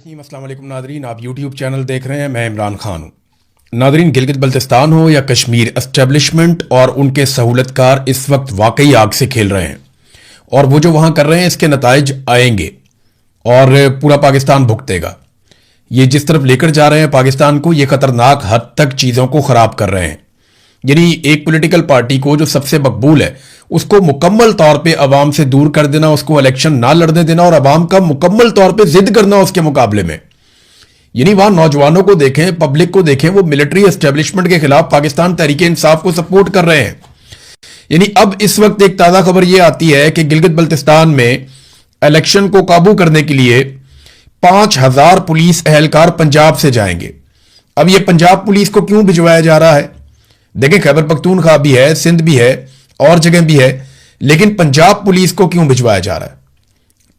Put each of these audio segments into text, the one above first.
अस्सलाम वालेकुम नादरीन, आप यूट्यूब चैनल देख रहे हैं। मैं इमरान खान हूँ। नादरीन, गिलगित बल्तिस्तान हो या कश्मीर, एस्टेब्लिशमेंट और उनके सहूलतकार इस वक्त वाकई आग से खेल रहे हैं और वो जो वहां कर रहे हैं इसके नताइज आएंगे और पूरा पाकिस्तान भुगतेगा। ये जिस तरफ लेकर जा रहे हैं पाकिस्तान को, ये खतरनाक हद तक चीज़ों को ख़राब कर रहे हैं। यानी एक पॉलिटिकल पार्टी को जो सबसे मकबूल है उसको मुकम्मल तौर पे अवाम से दूर कर देना, उसको इलेक्शन ना लड़ने देना और अवाम का मुकम्मल तौर पे जिद करना उसके मुकाबले में। यानी वहां नौजवानों को देखें, पब्लिक को देखें, वो मिलिट्री एस्टेब्लिशमेंट के खिलाफ पाकिस्तान तहरीक इंसाफ को सपोर्ट कर रहे हैं। यानी अब इस वक्त एक ताज़ा खबर यह आती है कि गिलगित बल्तिस्तान में इलेक्शन को काबू करने के लिए 5000 पुलिस एहलकार पंजाब से जाएंगे। अब यह पंजाब पुलिस को क्यों भिजवाया जा रहा है? देखें, खैबर पख्तूनख्वा भी है, सिंध भी है और जगह भी है, लेकिन पंजाब पुलिस को क्यों भिजवाया जा रहा है?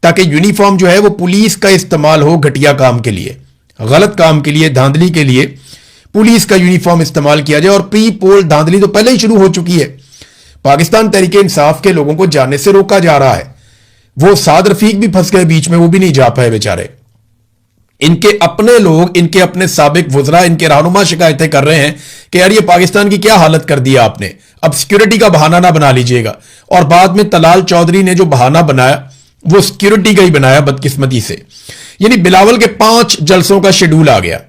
ताकि यूनिफॉर्म जो है वो पुलिस का इस्तेमाल हो घटिया काम के लिए, गलत काम के लिए, धांधली के लिए पुलिस का यूनिफॉर्म इस्तेमाल किया जाए। और प्री पोल धांधली तो पहले ही शुरू हो चुकी है। पाकिस्तान तहरीक इंसाफ के लोगों को जाने से रोका जा रहा है। वो साद रफीक भी फंस गए बीच में, वो भी नहीं जा पाए बेचारे। इनके अपने लोग, इनके अपने साबिक वुज़रा, इनके रहनुमा शिकायतें कर रहे हैं कि यार ये पाकिस्तान की क्या हालत कर दिया आपने, अब सिक्योरिटी का बहाना ना बना लीजिएगा। और बाद में तलाल चौधरी ने जो बहाना बनाया वो सिक्योरिटी का ही बनाया, बदकिस्मती से। यानी बिलावल के 5 जलसों का शेड्यूल आ गया,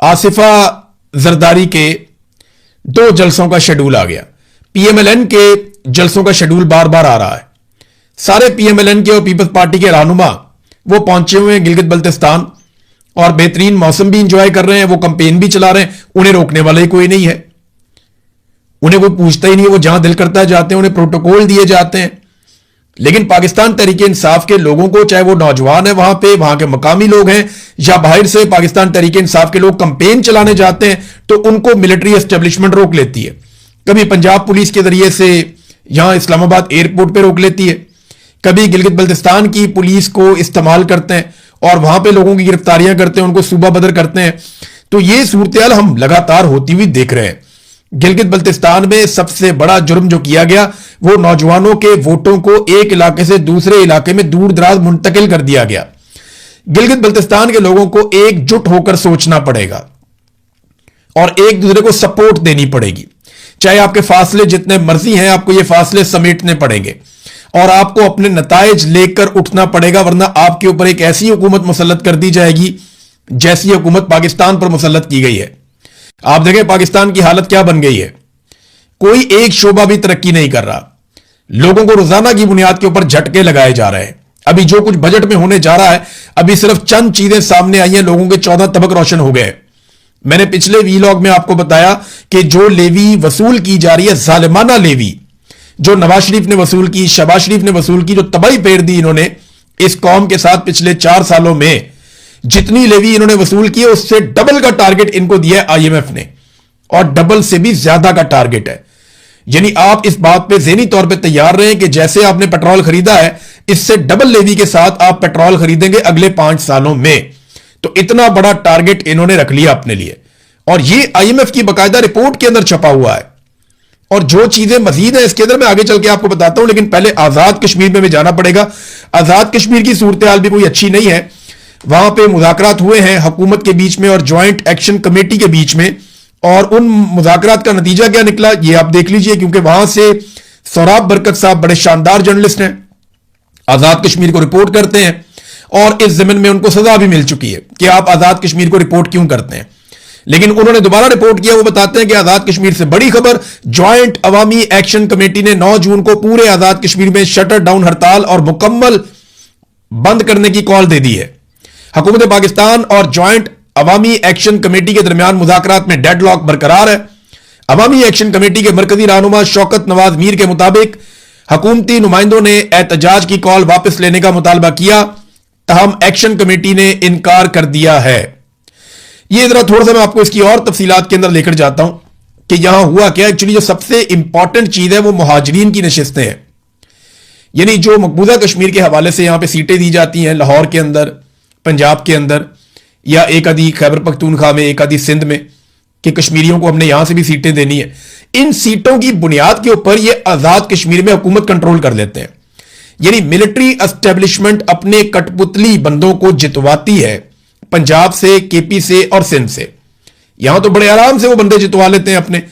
आसिफा जरदारी के 2 जलसों का शेड्यूल आ गया, पीएमएलएन के जलसों का शेड्यूल बार बार आ रहा है। सारे पीएमएलएन के और पीपल्स पार्टी के रहनुमा वो पहुंचे हुए हैं गिलगित बल्तिस्तान और बेहतरीन मौसम भी इंजॉय कर रहे हैं, वो कंपेन भी चला रहे हैं। उन्हें रोकने वाला ही कोई नहीं है, उन्हें कोई पूछता ही नहीं, वो जहां दिल करता है जाते हैं, उन्हें प्रोटोकॉल दिए जाते हैं। लेकिन पाकिस्तान तहरीक इंसाफ के लोगों को, चाहे वो नौजवान है वहां पे, वहां के मकामी लोग हैं या बाहर से पाकिस्तान तहरीक इंसाफ के लोग कंपेन चलाने जाते हैं, तो उनको मिलिट्री एस्टेब्लिशमेंट रोक लेती है। कभी पंजाब पुलिस के जरिए से यहां इस्लामाबाद एयरपोर्ट पर रोक लेती है, कभी गिलगित बल्तिस्तान की पुलिस को इस्तेमाल करते हैं और वहां पे लोगों की गिरफ्तारियां करते हैं, उनको सूबा बदर करते हैं। तो ये सूरत हम लगातार होती हुई देख रहे हैं। गिलगित बल्तिस्तान में सबसे बड़ा जुर्म जो किया गया वो नौजवानों के वोटों को एक इलाके से दूसरे इलाके में दूर दराज मुंतकिल कर दिया गया। गिलगित बल्तिस्तान के लोगों को एकजुट होकर सोचना पड़ेगा और एक दूसरे को सपोर्ट देनी पड़ेगी। चाहे आपके फासले जितने मर्जी हैं, आपको ये फासले समेटने पड़ेंगे और आपको अपने नताइज लेकर उठना पड़ेगा, वरना आपके ऊपर एक ऐसी हुकूमत मुसल्लत कर दी जाएगी जैसी हुकूमत पाकिस्तान पर मुसल्लत की गई है। आप देखें पाकिस्तान की हालत क्या बन गई है। कोई एक शोबा भी तरक्की नहीं कर रहा, लोगों को रोजाना की बुनियाद के ऊपर झटके लगाए जा रहे हैं। अभी जो कुछ बजट में होने जा रहा है, अभी सिर्फ चंद चीजें सामने आई हैं, लोगों के 14 तबक रोशन हो गए। मैंने पिछले वीलॉग में आपको बताया कि जो लेवी वसूल की जा रही है, जालिमाना लेवी जो नवाज शरीफ ने वसूल की, शहबाज शरीफ ने वसूल की, जो तबाही फेर दी इन्होंने इस कौम के साथ पिछले 4 सालों में, जितनी लेवी इन्होंने वसूल की है उससे डबल का टारगेट इनको दिया है आईएमएफ ने, और डबल से भी ज्यादा का टारगेट है। यानी आप इस बात पे ज़हनी तौर पे तैयार रहें कि जैसे आपने पेट्रोल खरीदा है, इससे डबल लेवी के साथ आप पेट्रोल खरीदेंगे अगले 5 सालों में। तो इतना बड़ा टारगेट इन्होंने रख लिया अपने लिए, और ये आईएमएफ की बाकायदा रिपोर्ट के अंदर छपा हुआ है। और जो चीजें मजीद है इसके अंदर मैं आगे चल के आपको बताता हूं, लेकिन पहले आजाद कश्मीर में भी जाना पड़ेगा। आजाद कश्मीर की सूरत हाल भी कोई अच्छी नहीं है। वहां पे मुज़ाकरात हुए हैं हुकूमत के बीच में और ज्वाइंट एक्शन कमेटी के बीच में, और उन मुज़ाकरात का नतीजा क्या निकला ये आप देख लीजिए, क्योंकि वहां से सौराब बरकत साहब बड़े शानदार जर्नलिस्ट हैं, आजाद कश्मीर को रिपोर्ट करते हैं और इस जमीन में उनको सजा भी मिल चुकी है कि आप आजाद कश्मीर को रिपोर्ट क्यों करते हैं। लेकिन उन्होंने दोबारा रिपोर्ट किया, वो बताते हैं कि आजाद कश्मीर से बड़ी खबर, ज्वाइंट अवामी एक्शन कमेटी ने 9 जून को पूरे आजाद कश्मीर में शटर डाउन हड़ताल और मुकम्मल बंद करने की कॉल दे दी है। हुकूमत पाकिस्तान और ज्वाइंट अवामी एक्शन कमेटी के दरमियान मुज़ाकरात में डेडलॉक बरकरार है। अवामी एक्शन कमेटी के मरकजी रहनुमा शौकत नवाज मीर के मुताबिक हुकूमती नुमाइंदों ने एहतजाज की कॉल वापस लेने का मुतालबा किया, तहम एक्शन कमेटी ने इनकार कर दिया है। ये जरा थोड़ा सा मैं आपको इसकी और तफसीलात के अंदर लेकर जाता हूं कि यहां हुआ क्या। एक्चुअली जो सबसे इंपॉर्टेंट चीज है वो मुहाजिरीन की नशिस्तें हैं। यानी जो मकबूजा कश्मीर के हवाले से यहां पे सीटें दी जाती हैं, लाहौर के अंदर, पंजाब के अंदर, या एक आधी खैबर पख्तूनख्वा में, एक आधी सिंध में, कि कश्मीरियों को हमने यहां से भी सीटें देनी है। इन सीटों की बुनियाद के ऊपर ये आजाद कश्मीर में हुकूमत कंट्रोल कर लेते हैं। यानी मिलिट्री एस्टेब्लिशमेंट अपने कठपुतली बंदों को जितवाती है पंजाब से, केपी से और सिंध से। यहां तो बड़े आराम से वो बंदे जितवा लेते हैं, अपने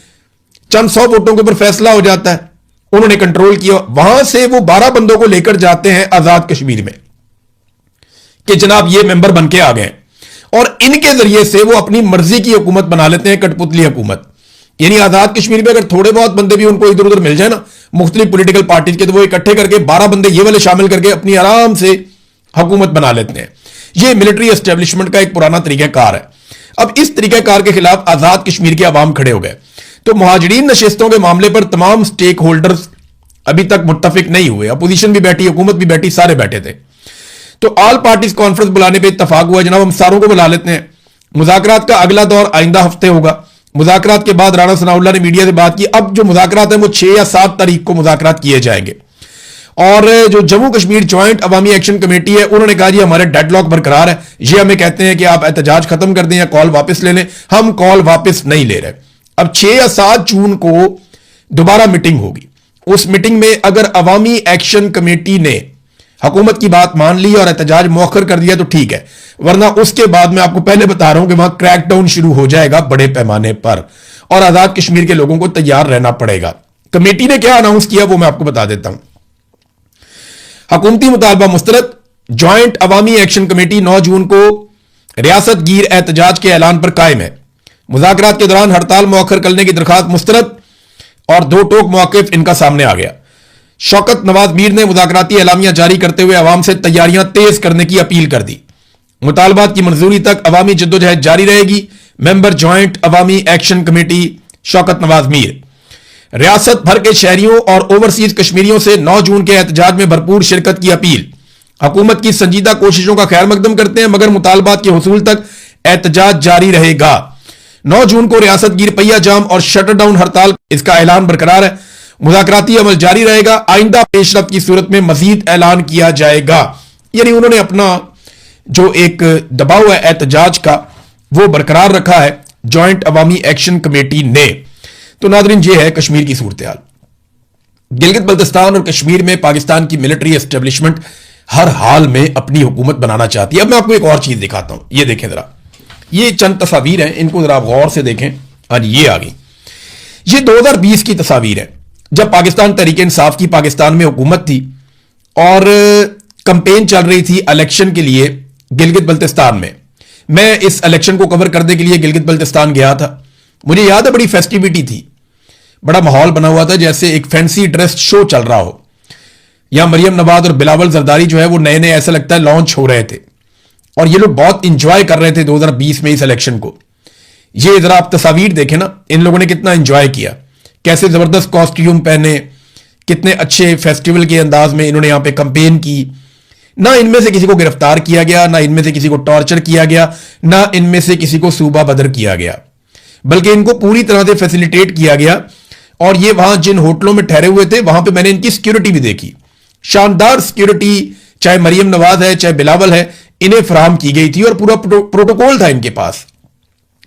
चंद 100 वोटों के ऊपर फैसला हो जाता है, उन्होंने कंट्रोल किया। वहां से वो 12 बंदों को लेकर जाते हैं आजाद कश्मीर में कि जनाब ये मेंबर बन के आ गए, और इनके जरिए से वो अपनी मर्जी की हुकूमत बना लेते हैं, कठपुतली हुकूमत। यानी आजाद कश्मीर में अगर थोड़े बहुत बंदे भी उनको इधर उधर मिल जाए ना, मुख्तलिफ पॉलिटिकल पार्टीज के, तो वो इकट्ठे करके 12 बंदे ये वाले शामिल करके अपनी आराम से हुकूमत बना लेते हैं। ये मिलिट्री एस्टेब्लिशमेंट का एक पुराना तरीकाकार है। अब इस तरीकाकार के खिलाफ आजाद कश्मीर के अवाम खड़े हो गए। तो मुहाजिरीन नशिस्तों के मामले पर तमाम स्टेक होल्डर्स अभी तक मुत्तफिक नहीं हुए। अपोजिशन भी बैठी, हुकूमत भी बैठी, सारे बैठे थे। तो ऑल पार्टीज कॉन्फ्रेंस बुलाने पर इत्तफाक हुआ, जनाब हम सारों को बुला लेते हैं। मुज़ाकरात का अगला दौर आइंदा हफ्ते होगा। मुज़ाकरात के बाद राणा सनाउल्लाह ने मीडिया से बात की, अब जो मुज़ाकरात हैं वो 6 या 7 तारीख को मुज़ाकरात किए जाएंगे। और जो जम्मू कश्मीर ज्वाइंट अवामी एक्शन कमेटी है, उन्होंने कहा जी हमारे डेडलॉक बरकरार है, ये हमें कहते हैं कि आप एहतजाज खत्म कर दें या कॉल वापस ले लें। हम कॉल वापस नहीं ले रहे। अब 6 या 7 जून को दोबारा मीटिंग होगी। उस मीटिंग में अगर अवामी एक्शन कमेटी ने हुकूमत की बात मान ली और एहतजाज मौखर कर दिया तो ठीक है, वरना उसके बाद मैं आपको पहले बता रहा हूं कि वहां क्रैकडाउन शुरू हो जाएगा बड़े पैमाने पर, और आजाद कश्मीर के लोगों को तैयार रहना पड़ेगा। कमेटी ने क्या अनाउंस किया वो मैं आपको बता देता हूं। हुकूमती मुतालबा मुस्तरद। ज्वाइंट अवामी एक्शन कमेटी 9 जून को रियासत गिर एहतजाज के ऐलान पर कायम है। मुज़ाकरात के दौरान हड़ताल मौखर करने की दरखास्त मुस्तरद, और 2 टोक मौक़िफ़ इनका सामने आ गया। शौकत नवाज मीर ने मुज़ाकराती एलामिया जारी करते हुए अवाम से तैयारियां तेज करने की अपील कर दी। मुतालबात की मंजूरी तक अवामी जद्दोजहद जारी रहेगी। मेंबर ज्वाइंट अवामी एक्शन कमेटी शौकत नवाज मीर। रियासत भर के शहरियों और ओवरसीज कश्मीरियों से 9 जून के एहतजाज में भरपूर शिरकत की अपील। हुकूमत की संजीदा कोशिशों का खैर मकदम करते हैं, मगर मुतालबात के हुसूल तक एहतजाज जारी रहेगा। 9 जून को रियासत गिर पहिया जाम और शटर डाउन हड़ताल, इसका ऐलान बरकरार है। मुज़ाकराती अमल जारी रहेगा। आइंदा पेशरफ्त की सूरत में मजीद ऐलान किया जाएगा। यानी उन्होंने अपना जो एक दबाव है एहतजाज का वो बरकरार रखा है ज्वाइंट अवामी एक्शन कमेटी ने। तो नादरीन, ये है कश्मीर की सूरत हाल। गिलगित बल्तिस्तान और कश्मीर में पाकिस्तान की मिलिट्री एस्टेब्लिशमेंट हर हाल में अपनी हुकूमत बनाना चाहती है। अब मैं आपको एक और चीज दिखाता हूं, ये देखें जरा, ये चंद तस्वीर हैं, इनको जरा आप गौर से देखें। आज ये आ गई, ये 2020 की तस्वीर है जब पाकिस्तान तहरीक इंसाफ की पाकिस्तान में हुकूमत थी और कंपेन चल रही थी इलेक्शन के लिए गिलगित बल्तिस्तान में। मैं इस इलेक्शन को कवर करने के लिए गिलगित बल्तिस्तान गया था। मुझे याद है बड़ी फेस्टिविटी थी, बड़ा माहौल बना हुआ था, जैसे एक फैंसी ड्रेस शो चल रहा हो। यहां मरियम नवाज और बिलावल जरदारी जो है वो नए नए ऐसा लगता है लॉन्च हो रहे थे, और ये लोग बहुत इंजॉय कर रहे थे 2020 में इस इलेक्शन को। ये जरा आप तस्वीर देखें ना, इन लोगों ने कितना इंजॉय किया, कैसे जबरदस्त कॉस्ट्यूम पहने, कितने अच्छे फेस्टिवल के अंदाज में इन्होंने यहां पे कंपेन की। ना इनमें से किसी को गिरफ्तार किया गया, ना इनमें से किसी को टॉर्चर किया गया, ना इनमें से किसी को सूबा बदर किया गया, बल्कि इनको पूरी तरह से फैसिलिटेट किया गया। और ये वहां जिन होटलों में ठहरे हुए थे वहां पे मैंने इनकी सिक्योरिटी भी देखी, शानदार सिक्योरिटी, चाहे मरियम नवाज है चाहे बिलावल है, इन्हें फराहम की गई थी और पूरा प्रोटोकॉल था इनके पास।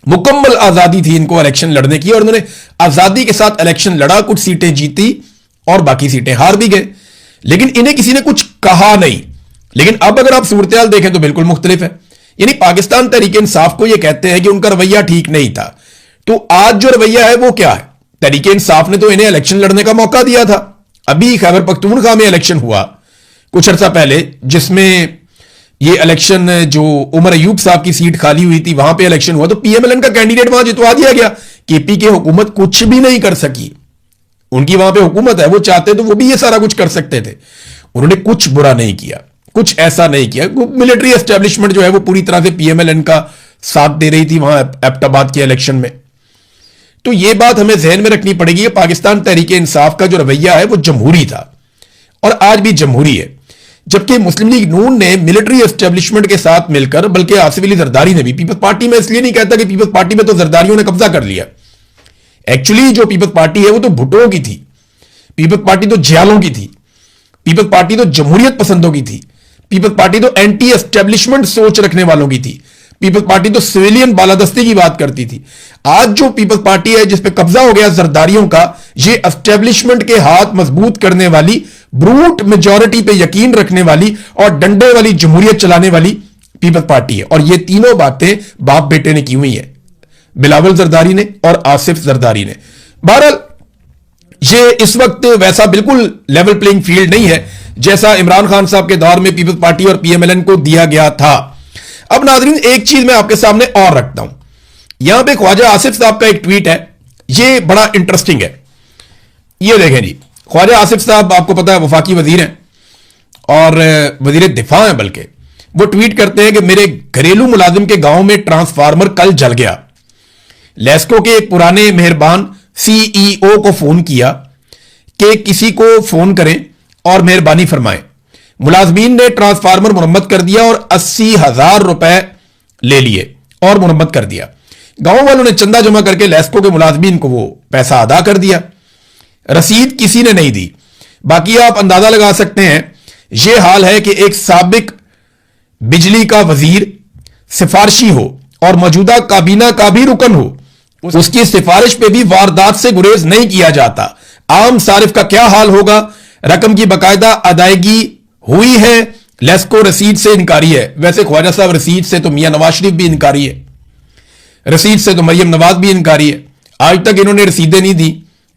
मुकम्मल आजादी थी इनको इलेक्शन लड़ने की, और उन्होंने आजादी के साथ इलेक्शन लड़ा, कुछ सीटें जीती और बाकी सीटें हार भी गए, लेकिन इन्हें किसी ने कुछ कहा नहीं। लेकिन अब अगर आप सूरत-ए-हाल देखें तो बिल्कुल मुख्तलिफ है। यानी पाकिस्तान तहरीक इंसाफ को यह कहते हैं कि उनका रवैया ठीक नहीं था, तो आज जो रवैया है वो क्या है? तहरीक इंसाफ ने तो इन्हें इलेक्शन लड़ने का मौका दिया था। अभी खैबर पख्तूनख्वा में इलेक्शन हुआ कुछ अर्सा पहले, जिसमें ये इलेक्शन जो उमर अयूब साहब की सीट खाली हुई थी वहां पे इलेक्शन हुआ, तो पीएमएलएन का कैंडिडेट वहां जितवा दिया गया। केपी के हुकूमत कुछ भी नहीं कर सकी, उनकी वहां पे हुकूमत है, वो चाहते तो वो भी ये सारा कुछ कर सकते थे। उन्होंने कुछ बुरा नहीं किया, कुछ ऐसा नहीं किया। मिलिट्री एस्टेब्लिशमेंट जो है वो पूरी तरह से पीएमएलएन का साथ दे रही थी वहां एबटाबाद के इलेक्शन में। तो ये बात हमें जहन में रखनी पड़ेगी। पाकिस्तान तहरीक इंसाफ का जो रवैया है वो जमहूरी था और आज भी जमहूरी है, जबकि मुस्लिम लीग नून ने मिलिट्री एस्टेब्लिशमेंट के साथ मिलकर, बल्कि आसिफ अली जरदारी ने भी, पीपल्स पार्टी में इसलिए नहीं कहता कि पीपल्स पार्टी में तो जरदारियों ने कब्जा कर लिया, एक्चुअली जो पीपल्स पार्टी है वो तो भुट्टो की थी, पीपल्स पार्टी तो जियालों की थी, पीपल्स पार्टी तो जमहूरियत पसंदों की थी, पीपल्स पार्टी तो एंटी एस्टेब्लिशमेंट सोच रखने वालों की थी, पीपल्स पार्टी तो सिविलियन बालादस्ती की बात करती थी। आज जो पीपल्स पार्टी है जिसपे कब्जा हो गया जरदारियों का, ये एस्टेब्लिशमेंट के हाथ मजबूत करने वाली, ब्रूट मेजॉरिटी पे यकीन रखने वाली और डंडे वाली जमहूरियत चलाने वाली पीपल्स पार्टी है। और ये तीनों बातें बाप बेटे ने की हुई है, बिलावल जरदारी ने और आसिफ जरदारी ने। बहरहाल ये इस वक्त वैसा बिल्कुल लेवल प्लेइंग फील्ड नहीं है जैसा इमरान खान साहब के दौर में पीपल्स पार्टी और पीएमएलएन को दिया गया था। अब नाज़रीन एक चीज मैं आपके सामने और रखता हूं, यहां पे ख्वाजा आसिफ साहब का एक ट्वीट है, ये बड़ा इंटरेस्टिंग है। ये देखें जी, ख्वाजा आसिफ साहब आपको पता है वफाकी वजीर हैं और वजीर दिफा हैं, बल्कि वो ट्वीट करते हैं कि मेरे घरेलू मुलाजिम के गांव में ट्रांसफार्मर कल जल गया। लेस्को के एक पुराने मेहरबान सीईओ को फोन किया कि किसी को फोन करें और मेहरबानी फरमाएं। मुलाजमीन ने ट्रांसफार्मर मुरम्मत कर दिया और 80,000 रुपए ले लिए और मुरम्मत कर दिया। गांव वालों ने चंदा जमा करके लेस्को के मुलाजमीन को वो पैसा अदा कर दिया। रसीद किसी ने नहीं दी। बाकी आप अंदाजा लगा सकते हैं, यह हाल है कि एक साबिक बिजली का वजीर सिफारशी हो और मौजूदा काबीना का भी रुकन हो, उसकी सिफारिश पे भी वारदात से गुरेज नहीं किया जाता। आम सारिफ का क्या हाल होगा? रकम की बकायदा अदायगी हुई है, लेस्को रसीद से इनकारी है। वैसे ख्वाजा साहब रसीद से तो मियां नवाज शरीफ भी इनकारी है, रसीद से तो मरियम नवाज भी इनकारी है। आज तक इन्होंने रसीदें नहीं दी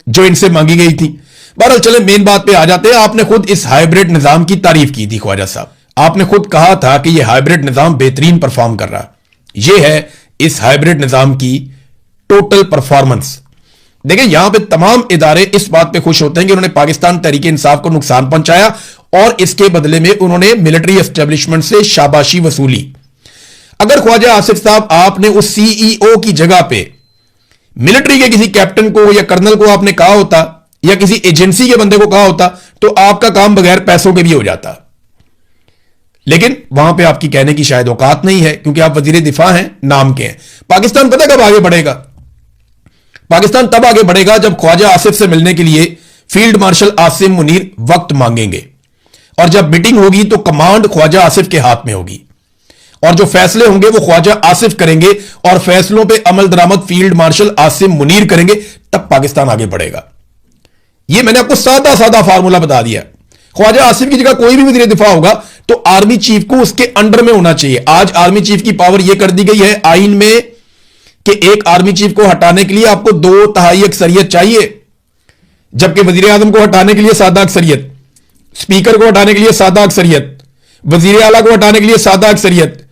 जो इनसे मांगी गई थी। बहरहाल चले मेन बात पे आ जाते हैं। आपने खुद इस हाइब्रिड निजाम की तारीफ की थी ख्वाजा साहब, आपने खुद कहा था कि यह हाइब्रिड निजाम बेहतरीन परफॉर्म कर रहा है। यह है इस हाइब्रिड निजाम की टोटल परफॉर्मेंस। देखिए यहां पे तमाम इदारे इस बात पे खुश होते हैं कि उन्होंने पाकिस्तान तहरीक इंसाफ को नुकसान पहुंचाया और इसके बदले में उन्होंने मिलिट्री एस्टेब्लिशमेंट से शाबाशी वसूली। अगर ख्वाजा आसिफ साहब आपने उस सीईओ की जगह पे मिलिट्री के किसी कैप्टन को या कर्नल को आपने कहा होता या किसी एजेंसी के बंदे को कहा होता तो आपका काम बगैर पैसों के भी हो जाता। लेकिन वहां पे आपकी कहने की शायद औकात नहीं है क्योंकि आप वजीर दिफा हैं, नाम के हैं। पाकिस्तान पता कब आगे बढ़ेगा? पाकिस्तान तब आगे बढ़ेगा जब ख्वाजा आसिफ से मिलने के लिए फील्ड मार्शल आसिम मुनीर वक्त मांगेंगे और जब मीटिंग होगी तो कमांड ख्वाजा आसिफ के हाथ में होगी और जो फैसले होंगे वो ख्वाजा आसिफ करेंगे और फैसलों पे अमल दरामद फील्ड मार्शल आसिम मुनीर करेंगे। तब पाकिस्तान आगे बढ़ेगा। ये मैंने आपको सादा सादा फार्मूला बता दिया। ख्वाजा आसिफ की जगह कोई भी वजीर दिफा होगा तो आर्मी चीफ को उसके अंडर में होना चाहिए। आज आर्मी चीफ की पावर यह कर दी गई है आइन में कि एक आर्मी चीफ को हटाने के लिए आपको 2/3 अक्सरियत चाहिए, जबकि वजीर आजम को हटाने के लिए सादा अक्सरियत, स्पीकर को हटाने के लिए सादा अक्सरियत, वजीर आला को हटाने के लिए सादा अक्सरियत,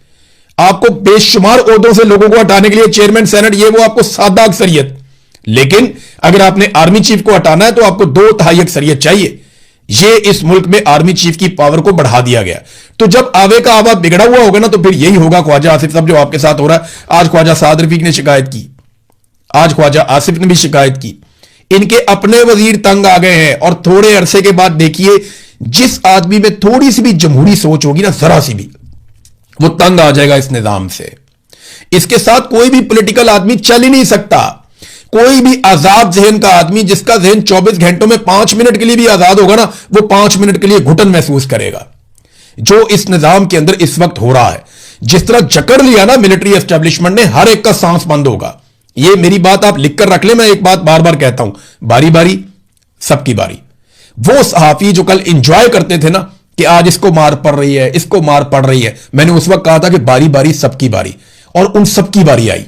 आपको बेशुमार ओहदों से लोगों को हटाने के लिए चेयरमैन सेनेट, ये वो आपको सादा अक्सरियत। लेकिन अगर आपने आर्मी चीफ को हटाना है तो आपको 2/3 अक्सरियत चाहिए। ये इस मुल्क में आर्मी चीफ की पावर को बढ़ा दिया गया। तो जब आवे का आवा बिगड़ा हुआ होगा ना तो फिर यही होगा ख्वाजा आसिफ साहब जो आपके साथ हो रहा है। आज ख्वाजा साद रफीक ने शिकायत की, आज ख्वाजा आसिफ ने भी शिकायत की। इनके अपने वजीर तंग आ गए हैं और थोड़े अरसे के बाद देखिए जिस आदमी में थोड़ी सी भी जमहूरी सोच होगी ना, जरा सी भी, वो तंग आ जाएगा इस निजाम से। इसके साथ कोई भी पॉलिटिकल आदमी चल ही नहीं सकता। कोई भी आजाद जहन का आदमी जिसका जहन 24 घंटों में 5 मिनट के लिए भी आजाद होगा ना, वो 5 मिनट के लिए घुटन महसूस करेगा। जो इस निजाम के अंदर इस वक्त हो रहा है, जिस तरह जकड़ लिया ना मिलिट्री एस्टेब्लिशमेंट ने, हर एक का सांस बंद होगा। ये मेरी बात आप लिखकर रख ले। मैं एक बात बार बार कहता हूं, बारी बारी सबकी बारी। वो सहाफी जो कल इंजॉय करते थे ना कि आज इसको मार पड़ रही है, इसको मार पड़ रही है, मैंने उस वक्त कहा था कि बारी बारी सबकी बारी, और उन सबकी बारी आई।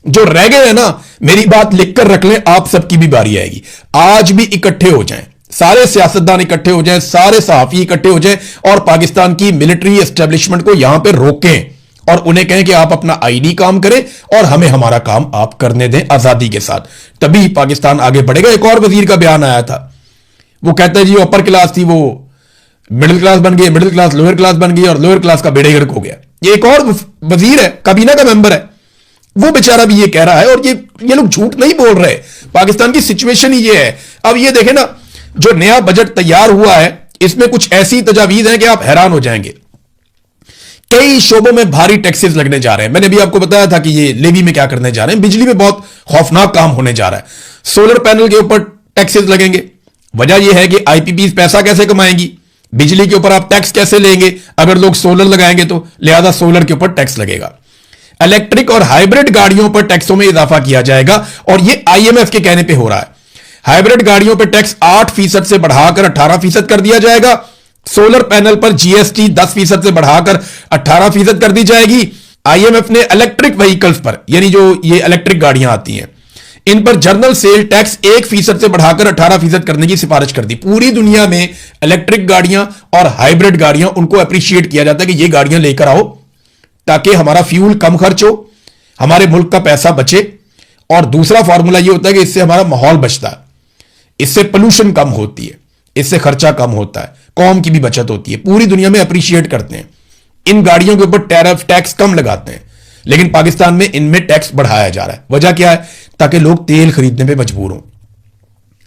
जो रह गए हैं ना, मेरी बात लिखकर रख लें, आप सबकी भी बारी आएगी। आज भी इकट्ठे हो जाएं, सारे सियासतदान इकट्ठे हो जाएं, सारे सहाफी इकट्ठे हो जाएं और पाकिस्तान की मिलिट्री एस्टेब्लिशमेंट को यहां पे रोकें और उन्हें कहें कि आप अपना आईनी काम करें और हमें हमारा काम आप करने दें आजादी के साथ। तभी पाकिस्तान आगे बढ़ेगा। एक और वजीर का बयान आया था, वो कहते हैं जी अपर क्लास थी वो मिडिल क्लास बन गई, मिडिल क्लास लोअर क्लास बन गई और लोअर क्लास का बेड़े गर्क हो गया। ये एक और वजीर है, काबीना का मेंबर है, वो बेचारा भी ये कह रहा है। और ये लोग झूठ नहीं बोल रहे। पाकिस्तान की सिचुएशन ही ये है। अब ये देखें ना, जो नया बजट तैयार हुआ है इसमें कुछ ऐसी तजावीज हैं कि आप हैरान हो जाएंगे। कई शोबों में भारी टैक्सेस लगने जा रहे हैं। मैंने भी आपको बताया था कि ये लेवी में क्या करने जा रहे हैं। बिजली में बहुत खौफनाक काम होने जा रहा है। सोलर पैनल के ऊपर टैक्सेस लगेंगे। वजह यह है कि आईपीपी पैसा कैसे कमाएंगी, बिजली के ऊपर आप टैक्स कैसे लेंगे अगर लोग सोलर लगाएंगे तो, लिहाजा सोलर के ऊपर टैक्स लगेगा। इलेक्ट्रिक और हाइब्रिड गाड़ियों पर टैक्सों में इजाफा किया जाएगा और यह आईएमएफ के कहने पर हो रहा है। हाइब्रिड गाड़ियों पर टैक्स 8% से बढ़ाकर 18% कर दिया जाएगा। सोलर पैनल पर जीएसटी 10% से बढ़ाकर 18% कर दी जाएगी। आईएमएफ ने इलेक्ट्रिक व्हीकल्स पर, यानी जो ये इलेक्ट्रिक गाड़ियां आती हैं, इन पर जर्नल सेल टैक्स 1% से बढ़ाकर 18% करने की सिफारिश कर दी। पूरी दुनिया में इलेक्ट्रिक गाड़ियां और हाइब्रिड गाड़ियां, उनको अप्रिशिएट किया जाता है कि ये गाड़ियां लेकर आओ ताकि हमारा फ्यूल कम खर्च हो, हमारे मुल्क का पैसा बचे। और दूसरा फॉर्मूला ये होता है कि इससे हमारा माहौल बचता है, इससे पोल्यूशन कम होती है, इससे खर्चा कम होता है, कौम की भी बचत होती है। पूरी दुनिया में अप्रिशिएट करते हैं, इन गाड़ियों के ऊपर टैरिफ टैक्स कम लगाते हैं, लेकिन पाकिस्तान में इनमें टैक्स बढ़ाया जा रहा है। वजह क्या है? ताकि लोग तेल खरीदने पे मजबूर हों।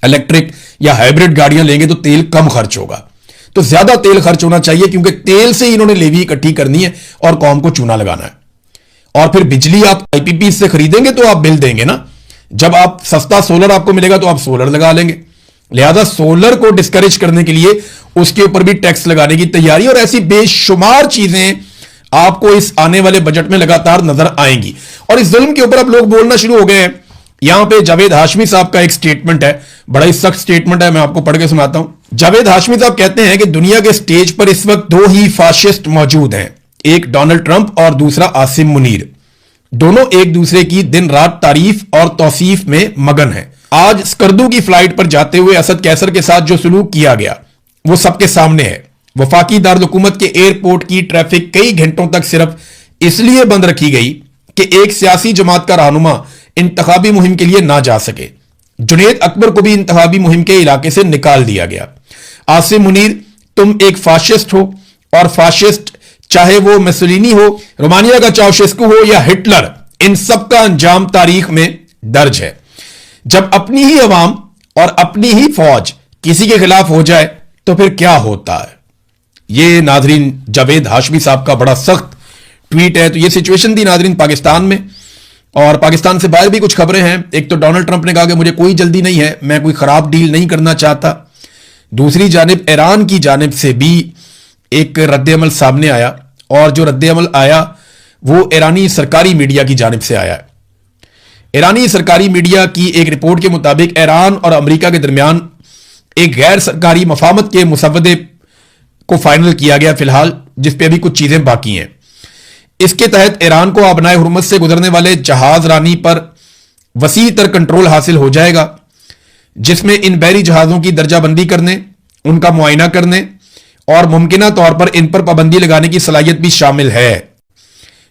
इलेक्ट्रिक या हाइब्रिड गाड़ियां लेंगे तो तेल कम खर्च होगा, तो ज्यादा तेल खर्च होना चाहिए, क्योंकि तेल से इन्होंने लेवी इकट्ठी करनी है और कौम को चूना लगाना है। और फिर बिजली आप आईपीपी से खरीदेंगे तो आप बिल देंगे ना। जब आप सस्ता सोलर आपको मिलेगा तो आप सोलर लगा लेंगे। लिहाजा सोलर को डिस्करेज करने के लिए उसके ऊपर भी टैक्स लगाने की तैयारी, और ऐसी बेशुमार चीजें आपको इस आने वाले बजट में लगातार नजर आएंगी। और इस जुल्म के ऊपर अब लोग बोलना शुरू हो गए हैं। यहां पे जावेद हाशमी साहब का एक स्टेटमेंट है, बड़ा ही सख्त स्टेटमेंट है, मैं आपको पढ़ के सुनाता हूं। जावेद हाशमी साहब कहते हैं कि दुनिया के स्टेज पर इस वक्त दो ही फाशिस्ट मौजूद हैं, एक डोनाल्ड ट्रंप और दूसरा आसिम मुनीर। दोनों एक दूसरे की दिन रात तारीफ और तौसीफ में मगन हैं। आज स्कर्दू की फ्लाइट पर जाते हुए असद कैसर के साथ जो सलूक किया गया वो सबके सामने है। वफाकी दारुल-हुकूमत के एयरपोर्ट की ट्रैफिक कई घंटों तक सिर्फ इसलिए बंद रखी गई कि एक सियासी जमात का रहनुमा इंतखाबी मुहिम के लिए ना जा सके। जुनेद अकबर को भी इंतखाबी मुहिम के इलाके से निकाल दिया गया। आसिम मुनीर, तुम एक फाशिस्ट हो, और फाशिस्ट चाहे वो मुसोलिनी हो, रोमानिया का चाउशेस्कू हो या हिटलर, इन सब का अंजाम तारीख में दर्ज है। जब अपनी ही अवाम और अपनी ही फौज किसी के खिलाफ हो जाए तो फिर क्या होता है। ये नाजरीन जावेद हाशमी साहब का बड़ा सख्त ट्वीट है। तो ये सिचुएशन थी नाजरीन पाकिस्तान में, और पाकिस्तान से बाहर भी कुछ खबरें हैं। एक तो डोनाल्ड ट्रंप ने कहा कि मुझे कोई जल्दी नहीं है, मैं कोई खराब डील नहीं करना चाहता। दूसरी जानिब ईरान की जानिब से भी एक रद्द-ए-अमल सामने आया, और जो रद्द-ए-अमल आया वो ईरानी सरकारी मीडिया की जानिब से आया है। ईरानी सरकारी मीडिया की एक रिपोर्ट के मुताबिक ईरान और अमेरिका के दरमियान एक गैर सरकारी मफाहमत के मुसव्वदे को फाइनल किया गया फिलहाल, जिसपे अभी कुछ चीजें बाकी हैं। इसके तहत ईरान को आबनाए हुर्मुज़ से गुजरने वाले जहाज रानी पर वसी तर कंट्रोल हासिल हो जाएगा, जिसमें इन बहरी जहाजों की दर्जाबंदी करने, उनका मुआयना करने और मुमकिना तौर पर इन पर पाबंदी लगाने की सलाहियत भी शामिल है।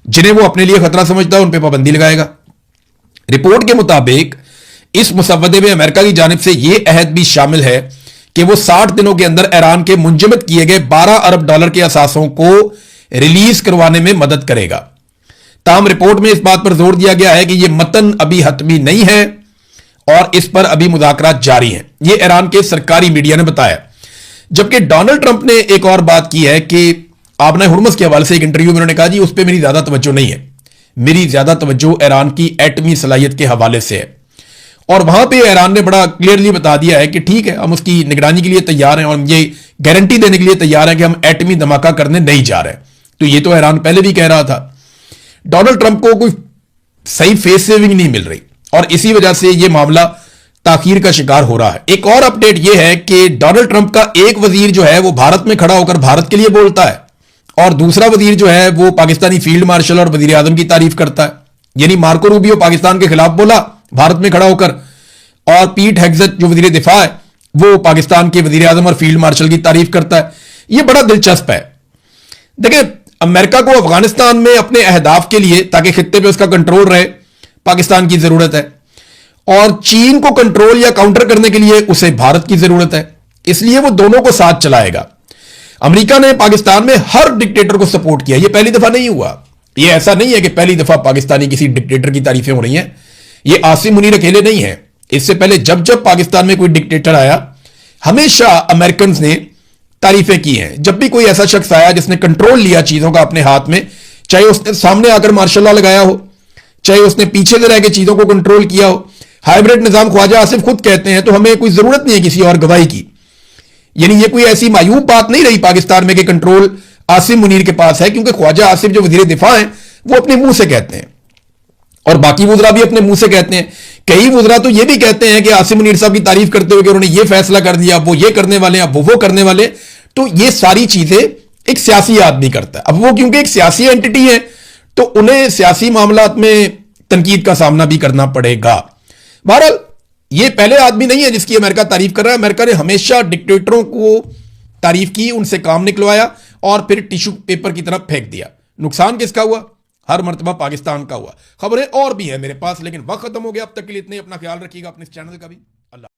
जिन्हें वो अपने लिए खतरा समझता है उन पर पाबंदी लगाएगा। रिपोर्ट के मुताबिक इस मुसव्वदे में अमेरिका की जानिब से यह अहद भी शामिल है कि वो 60 दिनों के अंदर ईरान के मुंजमद किए गए $12 अरब के असासों को रिलीज करवाने में मदद करेगा। ताहम रिपोर्ट में इस बात पर जोर दिया गया है कि यह मतन अभी हतमी नहीं है और इस पर अभी मुज़ाकरात जारी हैं। यह ईरान के सरकारी मीडिया ने बताया। जबकि डोनाल्ड ट्रंप ने एक और बात की है कि आबनाए हुर्मुज़ के हवाले से एक इंटरव्यू में उन्होंने कहा, जी उस पर मेरी ज्यादा तवज्जो नहीं है, मेरी ज्यादा तवज्जो ईरान की एटमी सलाहियत के हवाले से है। और वहां पे ईरान ने बड़ा क्लियरली बता दिया है कि ठीक है, हम उसकी निगरानी के लिए तैयार हैं और ये गारंटी देने के लिए तैयार है कि हम एटमी धमाका करने नहीं जा रहे। तो ये तो ईरान पहले भी कह रहा था। डोनाल्ड ट्रंप को कोई सही फेस सेविंग नहीं मिल रही और इसी वजह से यह मामला ताखीर का शिकार हो रहा है। एक और अपडेट यह है कि डोनाल्ड ट्रंप का एक वजीर जो है वो भारत में खड़ा होकर भारत के लिए बोलता है और दूसरा वजीर जो है वो पाकिस्तानी फील्ड मार्शल और वजीर आजम की तारीफ करता है। यानी मार्को रूबियो पाकिस्तान के खिलाफ बोला भारत में खड़ा होकर, और पीट हेग्सेट जो वजीर दिफा है वो पाकिस्तान के वजीर आजम और फील्ड मार्शल की तारीफ करता है। यह बड़ा दिलचस्प है। देखिए, अमेरिका को अफगानिस्तान में अपने अहदाफ के लिए, ताकि खित्ते पे उसका कंट्रोल रहे, पाकिस्तान की जरूरत है, और चीन को कंट्रोल या काउंटर करने के लिए उसे भारत की जरूरत है। इसलिए वो दोनों को साथ चलाएगा। अमेरिका ने पाकिस्तान में हर डिक्टेटर को सपोर्ट किया। यह पहली दफा नहीं हुआ। यह ऐसा नहीं है कि पहली दफा पाकिस्तानी किसी डिक्टेटर की तारीफें हो रही हैं। यह आसिम मुनीर अकेले नहीं है। इससे पहले जब जब पाकिस्तान में कोई डिक्टेटर आया, हमेशा अमेरिकन ने तारीफें की हैं। जब भी कोई ऐसा शख्स आया जिसने कंट्रोल लिया चीजों का अपने हाथ में, चाहे उसने सामने आकर मार्शल लॉ लगाया हो, चाहे उसने पीछे से रहकर चीजों को कंट्रोल किया हो। हाइब्रिड निजाम ख्वाजा आसिफ खुद कहते हैं, तो हमें कोई जरूरत नहीं है किसी और गवाही की। यानी ये कोई ऐसी मायूब बात नहीं रही पाकिस्तान में कि कंट्रोल आसिम मुनीर के पास है, क्योंकि ख्वाजा आसिफ जो वजीर दिफा हैं वो अपने मुंह से कहते हैं और बाकी वुजरा भी अपने मुंह से कहते हैं। कई वुजरा तो ये भी कहते हैं कि आसिम मुनीर साहब की तारीफ करते हुए कि उन्होंने ये फैसला कर दिया, वो ये करने वाले हैं, वो करने वाले। तो ये सारी चीजें एक सियासी आदमी करता है। अब वो क्योंकि एक सियासी एंटिटी है तो उन्हें सियासी मामलात में तनकीद का सामना भी करना पड़ेगा। बहरहाल ये पहले आदमी नहीं है जिसकी अमेरिका तारीफ कर रहा है। अमेरिका ने हमेशा डिक्टेटरों को तारीफ की, उनसे काम निकलवाया और फिर टिश्यू पेपर की तरफ फेंक दिया। नुकसान किसका हुआ? हर मर्तबा पाकिस्तान का हुआ। खबरें और भी है मेरे पास, लेकिन वक्त खत्म हो गया। अब तक के लिए इतने। अपना ख्याल रखिएगा, अपने इस चैनल का भी।